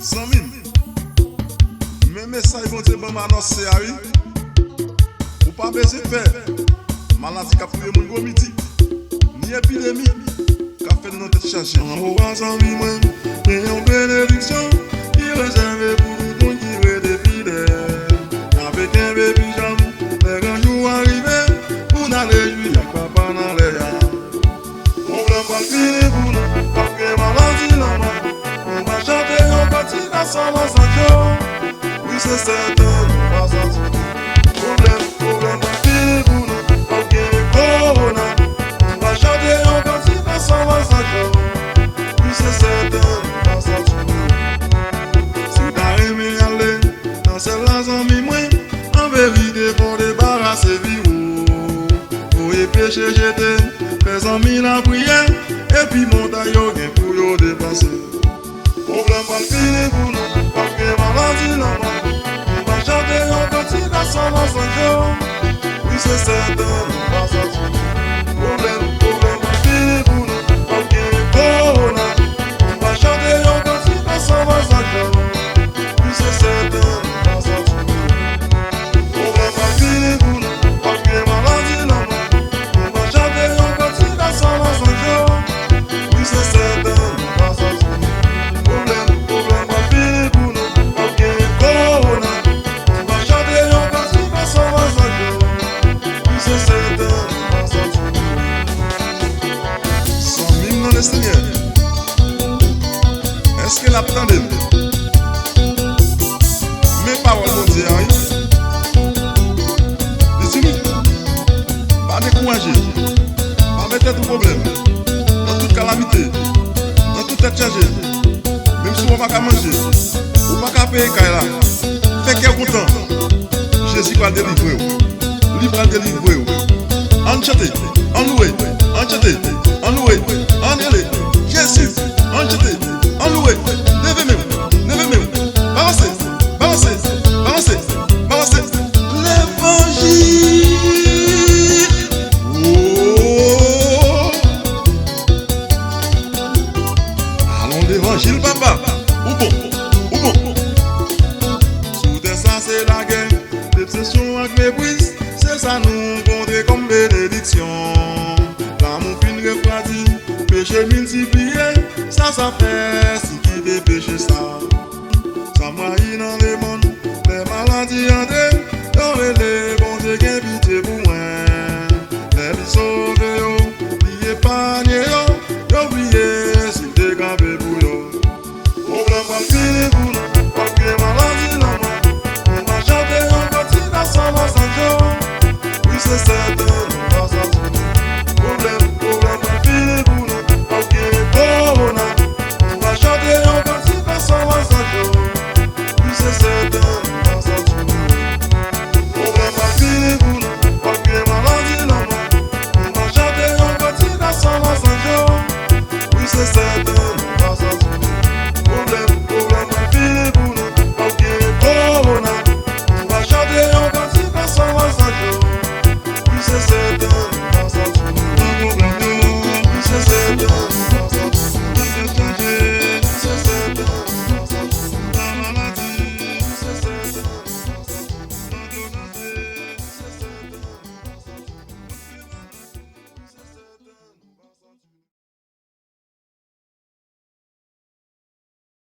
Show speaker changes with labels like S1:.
S1: Sans mime, même message bon Dieu m'a annoncé à lui. Ou pas besoin de faire maladie qui a fouillé mon gomiti, ni épidémie qui a fait notre tête chargée. En haut à sans mime, mais en bénédiction, qui réserve pour nous bon qui veut des fidèles. Avec un bébé jam, les grands jours arrivés, pour n'aller jouer à papa dans les yard. On va pas finir pour nous, parce que maladie là, on va chanter un petit garçon dans sa joie. Oui, c'est certain, on va sortir. Problème, pas fini pour nous, parce que corona. On va chanter un petit garçon dans sa joie. Oui, c'est certain, on va sortir. Si t'as aimé aller dans celle-là, sans mimoué, en vérité, pour débarrasser vie. Pour y pécher, j'étais, fais en mille la prière, et puis montagne, gain pour y dépasser. Problème pas fini pour nous, parce que maladie là, on va chanter un petit garçon dans son jour. Oui, c'est certain, on va sortir. Problème pas fini pour nous, parce que corona. On va chanter un petit garçon dans son jour. Oui, c'est certain, on va sortir. Problème pas fini pour nous, parce que maladie là, on va chanter un petit garçon dans son jour. Oui, c'est certain, on va sortir. Problème pas fini pour nous, parce que corona. On va chanter un petit garçon dans son jour. Oui, c'est certain, on va sortir. Sans mime dans le Seigneur, est-ce qu'elle attendait? Mes paroles vont dire, dis-moi, pas décourager, pas mettre tout problème, dans toute calamité, dans toute tête chargée, même si on va pas manger, ou pas payer là, fait qu'elle est content, Jésus va délivrer, lui va délivrer. En chanter, en louer, en chanter, en louer, en aller, Jésus, en chanter, en louer, levez-moi, balancez, l'évangile. Allons l'évangile, papa, ou bon. Sous tes ça, c'est la guerre, l'obsession avec mes brises, c'est ça nous compter comme bénédiction. L'amour fin refroidi, péché multiplié, ça fait si qui des péchés ça. Ça m'aille dans les mondes, les maladies entrées, dans les bons Dieu qui pitié pour moi. Les sauver, les épargner, les oublier, si t'es campé pour eux. Problème pas fini pour nous, parce que maladie là, on va chanter un petit garçon dans son jour. Oui, c'est certain, on va sortir. Problème pas fini pour nous, parce que corona. On va chanter un petit garçon dans son jour. Oui, c'est certain, on va sortir. Problème pas fini pour nous, parce que maladie là, on va chanter un petit garçon dans son jour. Oui, c'est certain, on va sortir. Problème pas fini pour nous, parce que corona. On va chanter un petit garçon dans son jour. Oui, c'est certain, on va sortir. Oui, c'est certain.